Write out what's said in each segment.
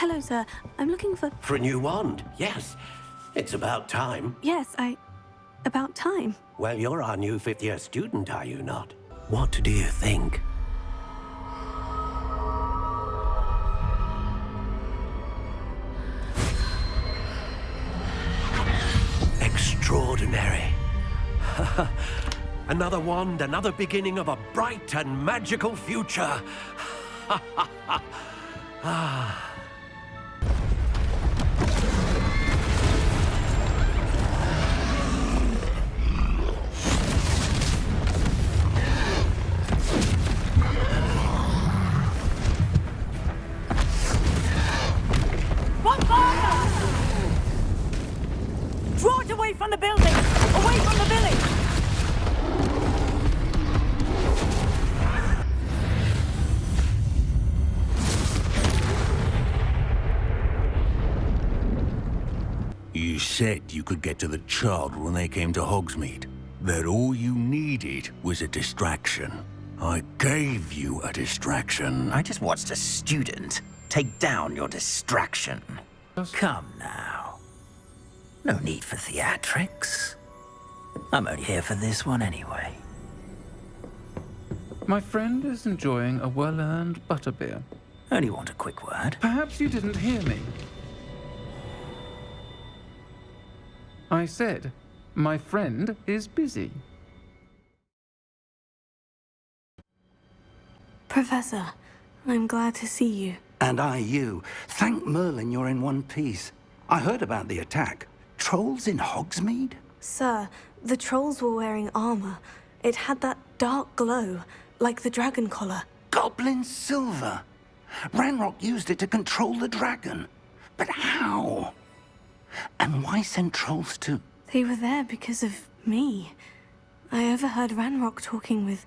Hello, sir. I'm looking for... For a new wand, yes. It's about time. Yes, about time. Well, you're our new fifth-year student, are you not? What do you think? Extraordinary. Another wand, another beginning of a bright and magical future. What fire? Draw it away from the building! Away from the village! You said you could get to the child when they came to Hogsmeade. That all you needed was a distraction. I gave you a distraction. I just watched a student take down your distraction. Come now. No need for theatrics. I'm only here for this one anyway. My friend is enjoying a well-earned butterbeer. Only want a quick word. Perhaps you didn't hear me. I said, my friend is busy. Professor, I'm glad to see you. And I you. Thank Merlin you're in one piece. I heard about the attack. Trolls in Hogsmeade? Sir, the trolls were wearing armor. It had that dark glow, like the dragon collar. Goblin silver. Ranrock used it to control the dragon. But how? And why send trolls to... They were there because of me. I overheard Ranrock talking with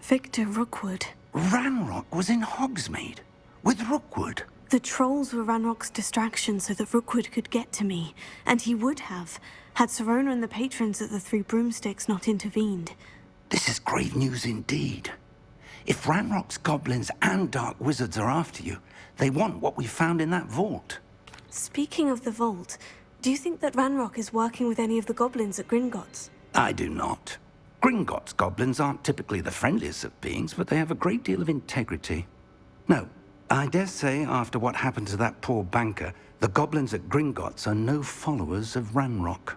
Victor Rookwood. Ranrock was in Hogsmeade? With Rookwood? The trolls were Ranrock's distraction so that Rookwood could get to me. And he would have, had Sirona and the patrons at the Three Broomsticks not intervened. This is grave news indeed. If Ranrock's goblins and dark wizards are after you, they want what we found in that vault. Speaking of the vault, do you think that Ranrock is working with any of the goblins at Gringotts? I do not. Gringotts goblins aren't typically the friendliest of beings, but they have a great deal of integrity. No, I dare say after what happened to that poor banker, the goblins at Gringotts are no followers of Ranrock.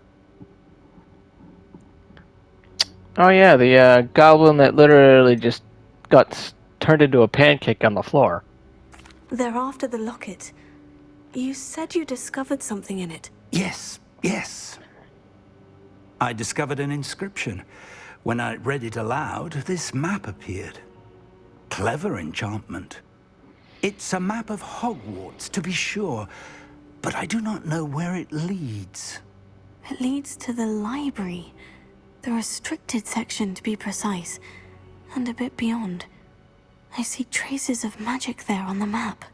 Oh yeah, the goblin that literally just got turned into a pancake on the floor. They're after the locket. You said you discovered something in it. Yes. I discovered an inscription. When I read it aloud, this map appeared. Clever enchantment. It's a map of Hogwarts, to be sure, but I do not know where it leads. It leads to the library. The restricted section, to be precise, and a bit beyond. I see traces of magic there on the map.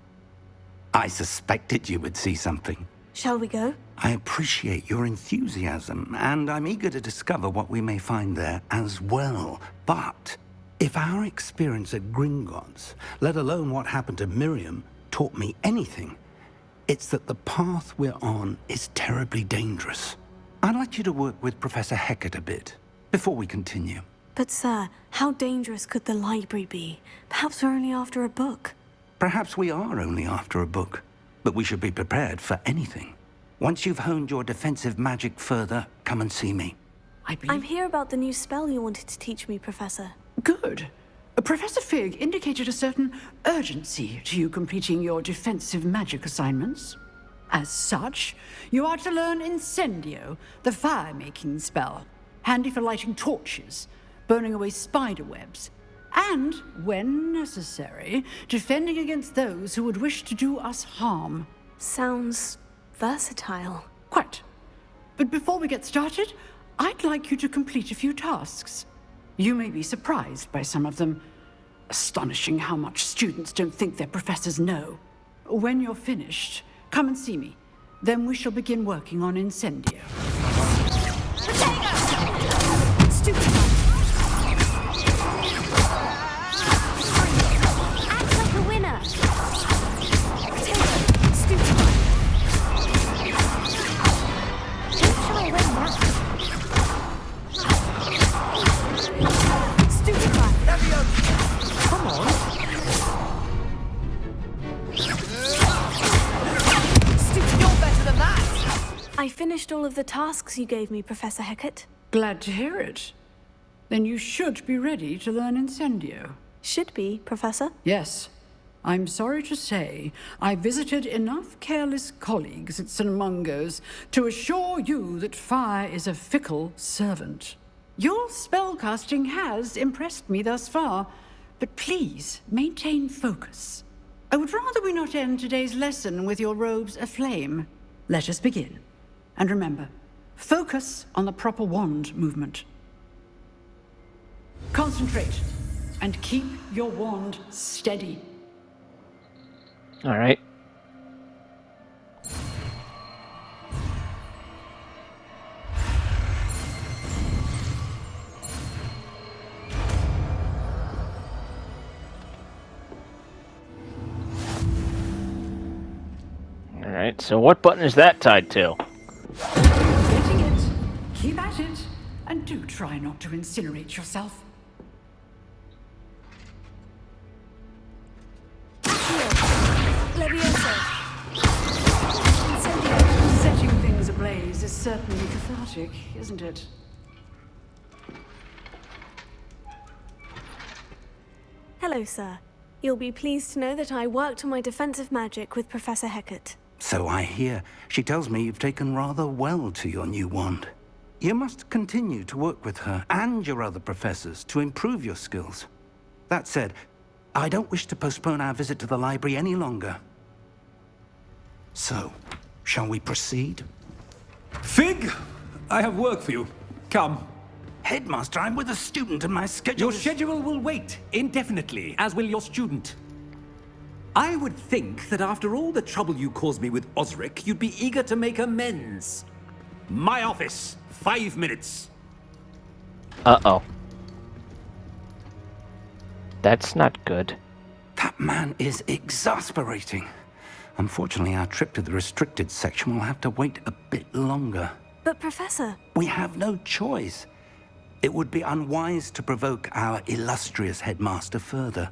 I suspected you would see something. Shall we go? I appreciate your enthusiasm, and I'm eager to discover what we may find there as well. But if our experience at Gringotts, let alone what happened to Miriam, taught me anything, it's that the path we're on is terribly dangerous. I'd like you to work with Professor Hecat a bit, before we continue. But sir, how dangerous could the library be? Perhaps we're only after a book. Perhaps we are only after a book, but we should be prepared for anything. Once you've honed your defensive magic further, come and see me. I'm here about the new spell you wanted to teach me, Professor. Good. Professor Fig indicated a certain urgency to you completing your defensive magic assignments. As such, you are to learn Incendio, the fire-making spell, handy for lighting torches, burning away spider webs, and, when necessary, defending against those who would wish to do us harm. Sounds versatile. Quite. But before we get started, I'd like you to complete a few tasks. You may be surprised by some of them. Astonishing how much students don't think their professors know. When you're finished, come and see me. Then we shall begin working on Incendio. Stupid. Act like a winner. Stupid. all of the tasks you gave me, Professor Hecat. Glad to hear it. Then you should be ready to learn Incendio. Should be, Professor. Yes. I'm sorry to say, I visited enough careless colleagues at St. Mungo's to assure you that fire is a fickle servant. Your spellcasting has impressed me thus far, but please maintain focus. I would rather we not end today's lesson with your robes aflame. Let us begin. And remember, focus on the proper wand movement. Concentrate, and keep your wand steady. All right. All right, so what button is that tied to? Getting it. Keep at it. And do try not to incinerate yourself. Setting things ablaze is certainly cathartic, isn't it? Hello, sir. You'll be pleased to know that I worked on my defensive magic with Professor Hecat. So I hear. She tells me you've taken rather well to your new wand. You must continue to work with her and your other professors to improve your skills. That said, I don't wish to postpone our visit to the library any longer. So, shall we proceed? Fig! I have work for you. Come. Headmaster, I'm with a student and my schedule Your schedule will wait indefinitely, as will your student. I would think that after all the trouble you caused me with Osric, you'd be eager to make amends. My office, 5 minutes. Uh-oh. That's not good. That man is exasperating. Unfortunately, our trip to the restricted section will have to wait a bit longer. But, Professor... We have no choice. It would be unwise to provoke our illustrious headmaster further.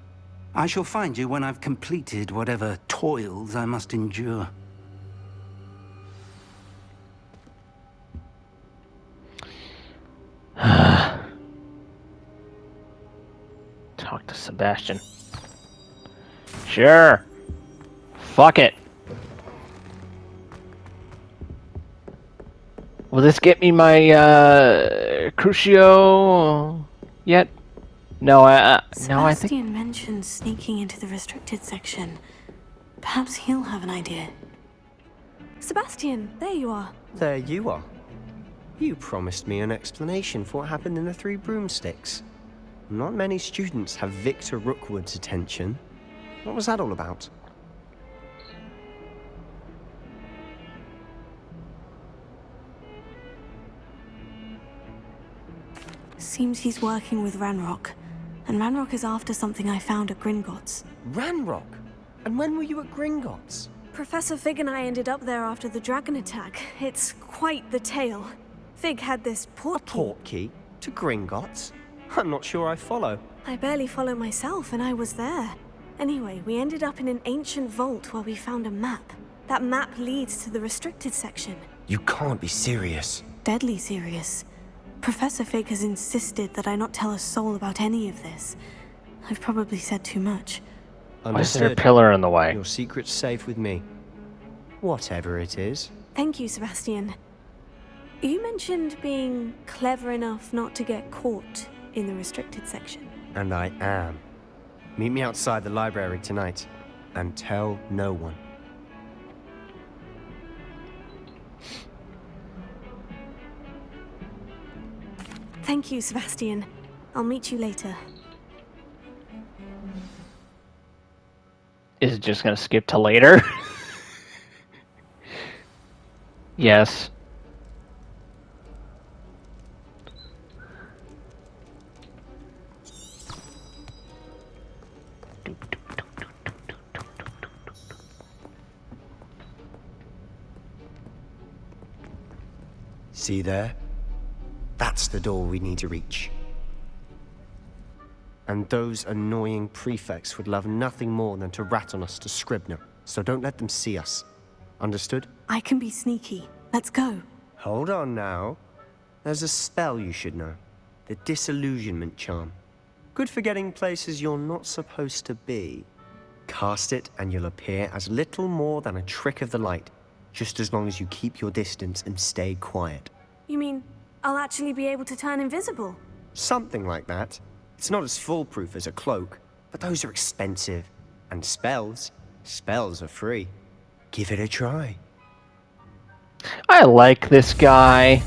I shall find you when I've completed whatever toils I must endure. Talk to Sebastian. Sure. Fuck it. Will this get me my Crucio yet? No, I think Sebastian mentioned sneaking into the restricted section. Perhaps he'll have an idea. Sebastian, there you are. There you are. You promised me an explanation for what happened in the Three Broomsticks. Not many students have Victor Rookwood's attention. What was that all about? Seems he's working with Ranrock. And Ranrock is after something I found at Gringotts. Ranrock? And when were you at Gringotts? Professor Fig and I ended up there after the dragon attack. It's quite the tale. Fig had this port key. Portkey? To Gringotts? I'm not sure I follow. I barely follow myself, and I was there. Anyway, we ended up in an ancient vault where we found a map. That map leads to the restricted section. You can't be serious. Deadly serious. Professor Fig has insisted that I not tell a soul about any of this. I've probably said too much. why is there a pillar in the way? Your secret's safe with me. Whatever it is. Thank you, Sebastian. You mentioned being clever enough not to get caught in the restricted section. And I am. Meet me outside the library tonight. And tell no one. Thank you, Sebastian. I'll meet you later. Is it just gonna skip to later? Yes. See there? That's the door we need to reach. And those annoying prefects would love nothing more than to rat on us to Scribner. So don't let them see us. Understood? I can be sneaky. Let's go. Hold on now. There's a spell you should know. The Disillusionment Charm. Good for getting places you're not supposed to be. Cast it and you'll appear as little more than a trick of the light, just as long as you keep your distance and stay quiet. You mean I'll actually be able to turn invisible? Something like that. It's not as foolproof as a cloak, but those are expensive. And spells are free. Give it a try. I like this guy.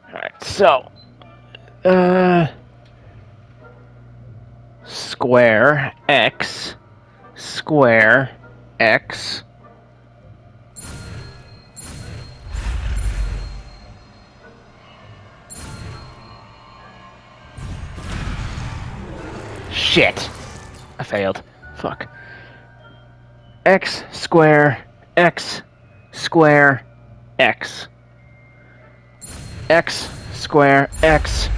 Alright, so... Square X. Square X. Shit! I failed. Fuck. X square X square X. X square X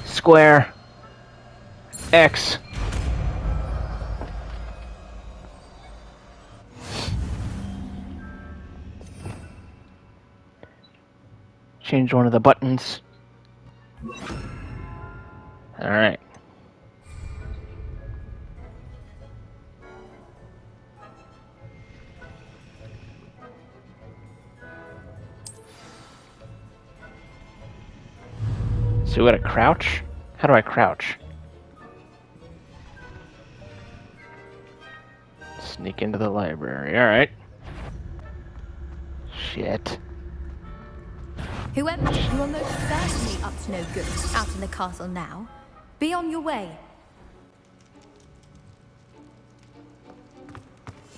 square X. Change one of the buttons. All right. So we gotta crouch? How do I crouch? Sneak into the library, alright. Shit. Whoever, you are most certainly up to no good out in the castle now. Be on your way.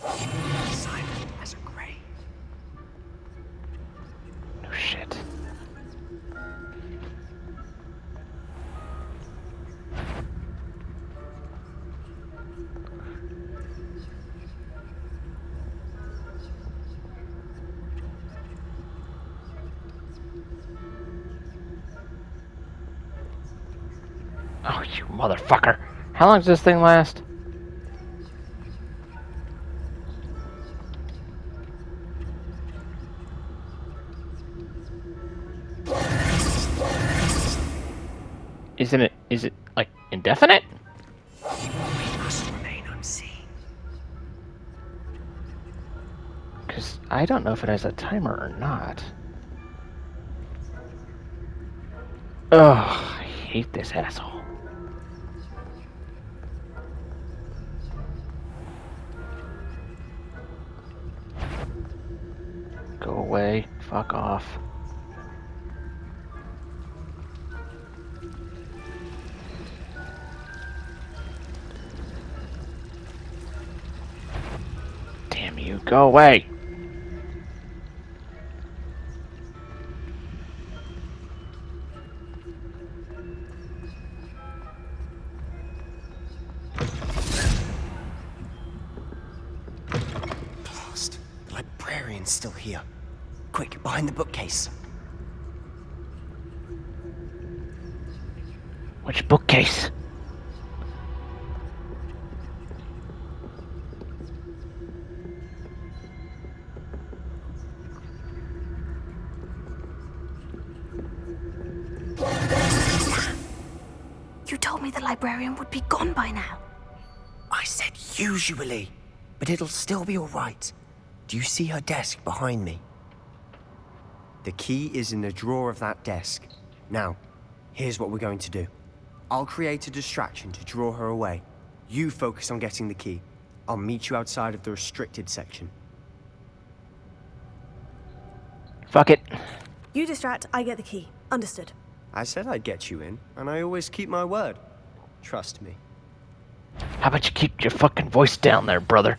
Silent as a grave. No shit. Oh, you motherfucker. How long does this thing last? Is it, like, indefinite? We must remain unseen. Because I don't know if it has a timer or not. Ugh, I hate this asshole. Go away. Fuck off. Damn you, go away! Blast. The librarian's still here. Quick, behind the bookcase. Which bookcase? You told me the librarian would be gone by now. I said usually, but it'll still be all right. Do you see her desk behind me? The key is in the drawer of that desk. Now, here's what we're going to do. I'll create a distraction to draw her away. You focus on getting the key. I'll meet you outside of the restricted section. Fuck it. You distract, I get the key. Understood. I said I'd get you in, and I always keep my word. Trust me. How about you keep your fucking voice down there, brother?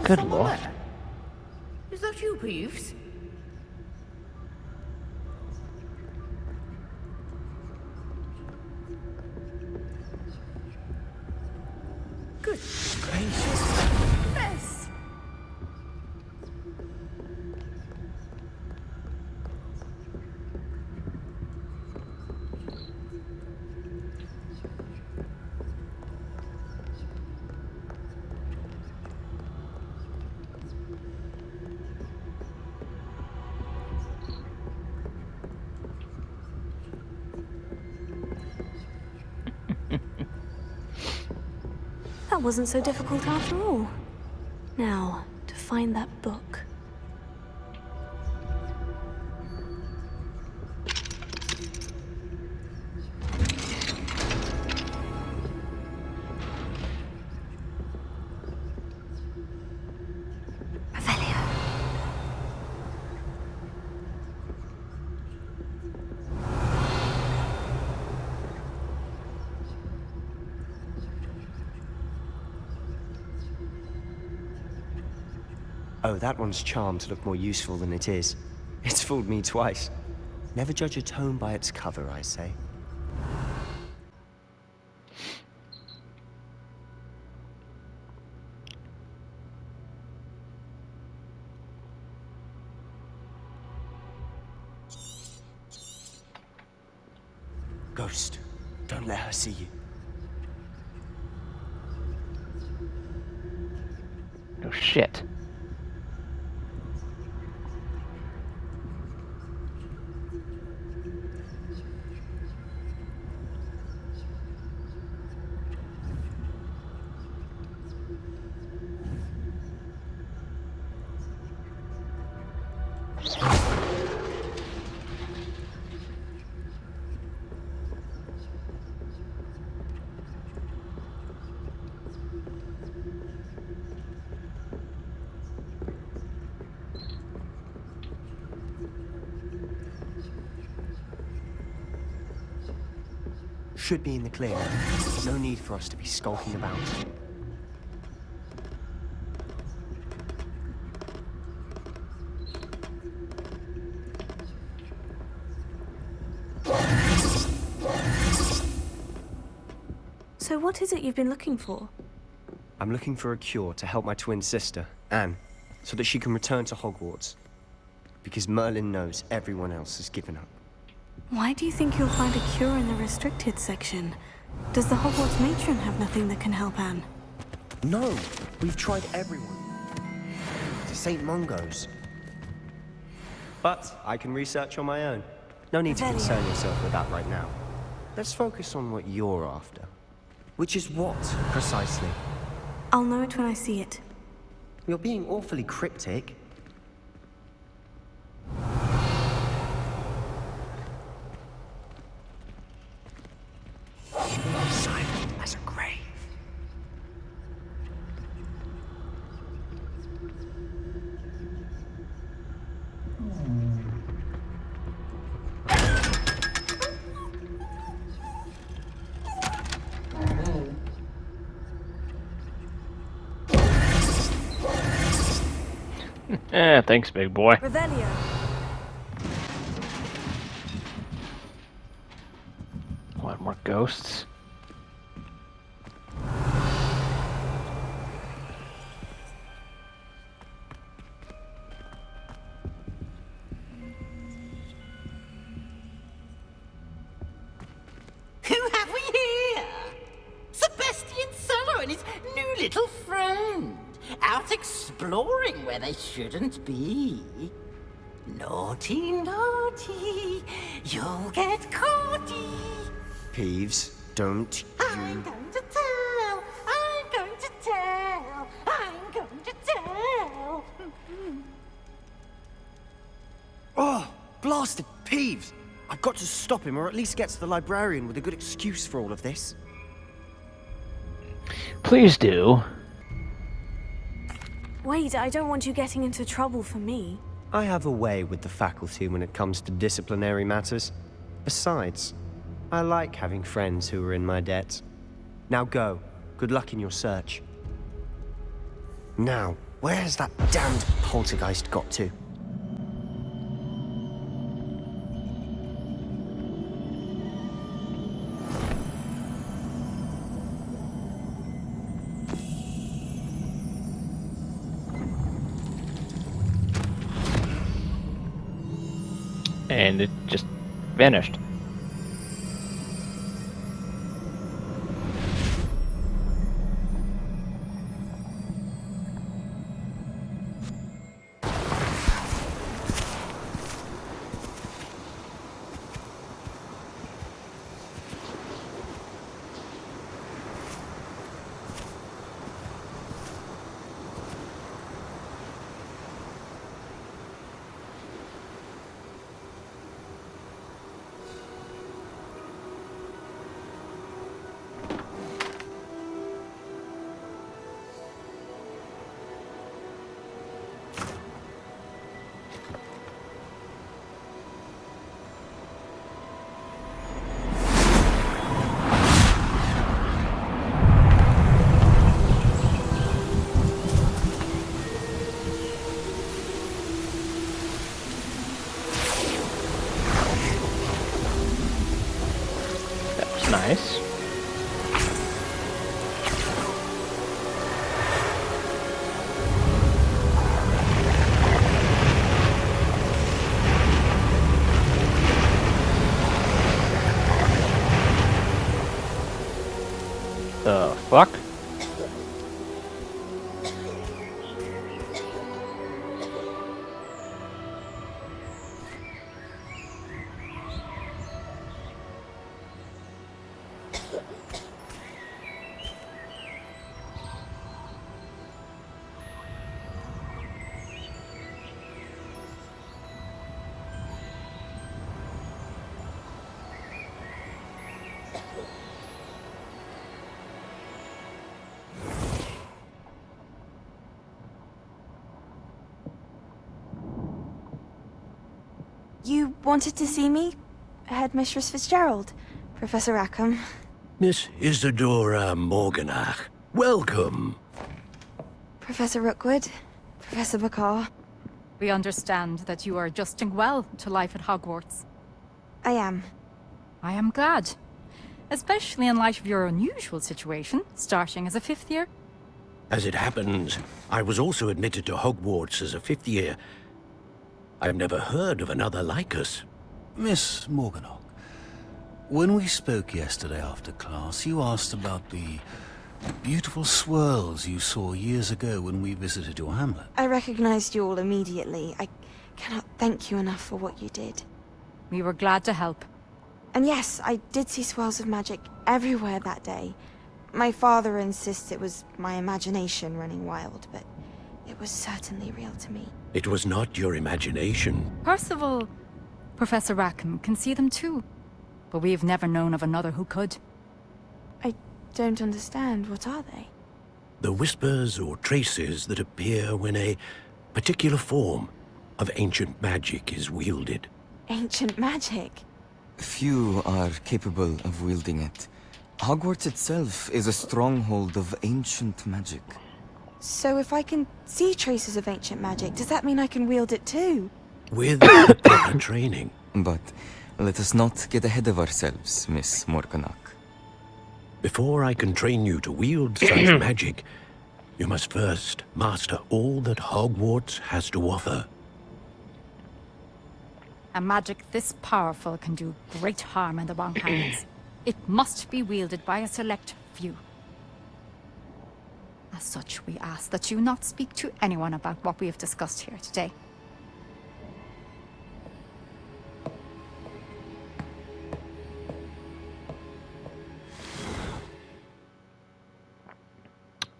Good lord. Is that you, Peeves? Good. That wasn't so difficult after all. Now, to find that book. Oh, that one's charmed to look more useful than it is. It's fooled me twice. Never judge a tome by its cover, I say. Ghost, don't let her see you. Oh shit. Should be in the clear. No need for us to be skulking about. So what is it you've been looking for? I'm looking for a cure to help my twin sister, Anne, so that she can return to Hogwarts. Because Merlin knows everyone else has given up. Why do you think you'll find a cure in the restricted section? Does the Hogwarts matron have nothing that can help Anne? No! We've tried everyone. To St. Mungo's. But I can research on my own. No need to concern yourself with that right now. Let's focus on what you're after. Which is what, precisely? I'll know it when I see it. You're being awfully cryptic. Silent as a grave. Thanks, big boy. Revelio. What, more ghosts? Who have we here? Sebastian Sallow and his new little friend. Out exploring where they shouldn't be. Naughty, naughty, you'll get caughty. Peeves, don't you... I'm going to tell, I'm going to tell, I'm going to tell. Oh, blasted Peeves! I've got to stop him, or at least get to the librarian with a good excuse for all of this. Please do. Wait, I don't want you getting into trouble for me. I have a way with the faculty when it comes to disciplinary matters. Besides, I like having friends who are in my debt. Now go. Good luck in your search. Now, where's that damned poltergeist got to? And it just vanished. Nice. The fuck? You wanted to see me? Headmistress Fitzgerald? Professor Rackham? Miss Isadora Morganach, welcome. Professor Rookwood? Professor Bakar? We understand that you are adjusting well to life at Hogwarts. I am. I am glad. Especially in light of your unusual situation, starting as a 5th year. As it happens, I was also admitted to Hogwarts as a 5th year. I've never heard of another like us. Miss Morganach, when we spoke yesterday after class, you asked about the beautiful swirls you saw years ago when we visited your hamlet. I recognized you all immediately. I cannot thank you enough for what you did. We were glad to help. And yes, I did see swirls of magic everywhere that day. My father insists it was my imagination running wild, but it was certainly real to me. It was not your imagination. Percival, Professor Rackham can see them too. But we've never known of another who could. I don't understand. What are they? The whispers or traces that appear when a particular form of ancient magic is wielded. Ancient magic? Few are capable of wielding it. Hogwarts itself is a stronghold of ancient magic. So if I can see traces of ancient magic, does that mean I can wield it too? With the proper training. But let us not get ahead of ourselves, Miss Morganach. Before I can train you to wield such magic, you must first master all that Hogwarts has to offer. A magic this powerful can do great harm in the wrong hands. It must be wielded by a select few. As such, we ask that you not speak to anyone about what we have discussed here today.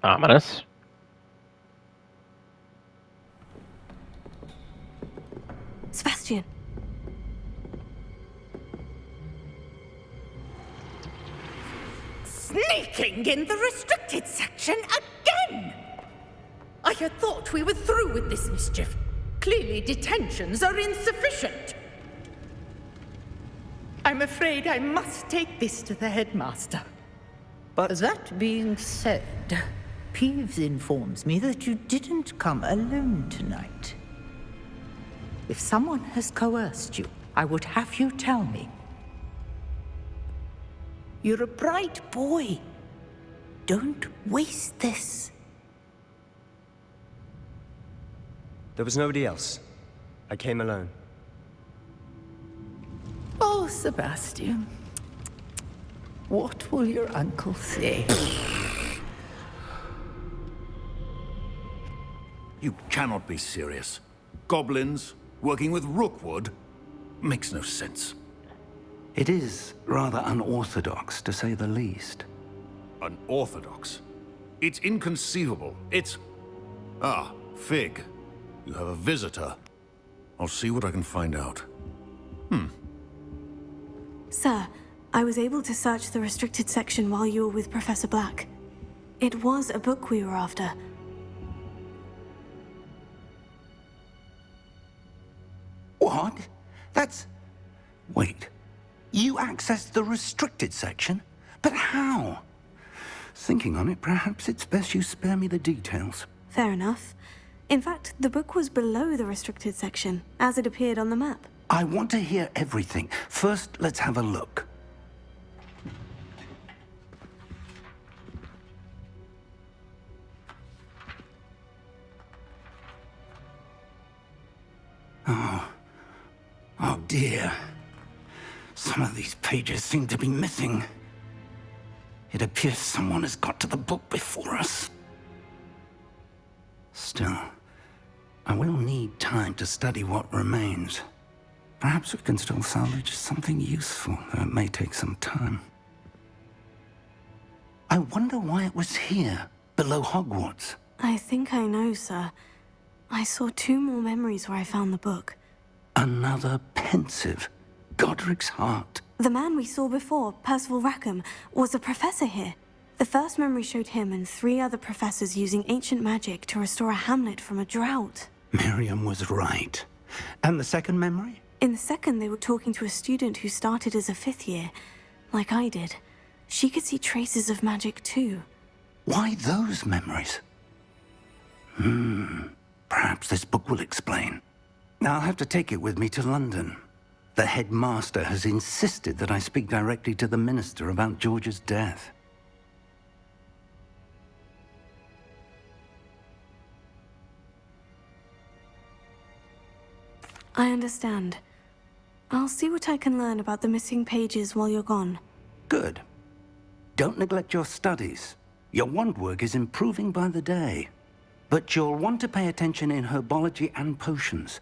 Ominous. Sebastian. Sneaking in the restricted section again! I had thought we were through with this mischief. Clearly detentions are insufficient. I'm afraid I must take this to the headmaster. But that being said, Peeves informs me that you didn't come alone tonight. If someone has coerced you, I would have you tell me. You're a bright boy. Don't waste this. There was nobody else. I came alone. Oh, Sebastian. What will your uncle say? You cannot be serious. Goblins working with Rookwood makes no sense. It is rather unorthodox, to say the least. Unorthodox? It's inconceivable. It's... Ah, Fig. You have a visitor. I'll see what I can find out. Sir, I was able to search the restricted section while you were with Professor Black. It was a book we were after. What? That's... Wait. You accessed the restricted section? But how? Thinking on it, perhaps it's best you spare me the details. Fair enough. In fact, the book was below the restricted section, as it appeared on the map. I want to hear everything. First, let's have a look. dear. Some of these pages seem to be missing. It appears someone has got to the book before us. Still, I will need time to study what remains. Perhaps we can still salvage something useful, though it may take some time. I wonder why it was here, below Hogwarts. I think I know, sir. I saw 2 more memories where I found the book. Another pensive. Godric's heart. The man we saw before, Percival Rackham, was a professor here. The first memory showed him and 3 other professors using ancient magic to restore a hamlet from a drought. Miriam was right. And the second memory? In the second, they were talking to a student who started as a 5th year, like I did. She could see traces of magic too. Why those memories? Perhaps this book will explain. I'll have to take it with me to London. The headmaster has insisted that I speak directly to the minister about George's death. I understand. I'll see what I can learn about the missing pages while you're gone. Good. Don't neglect your studies. Your wand work is improving by the day. But you'll want to pay attention in herbology and potions.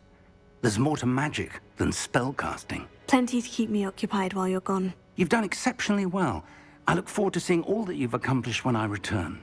There's more to magic than spellcasting. Plenty to keep me occupied while you're gone. You've done exceptionally well. I look forward to seeing all that you've accomplished when I return.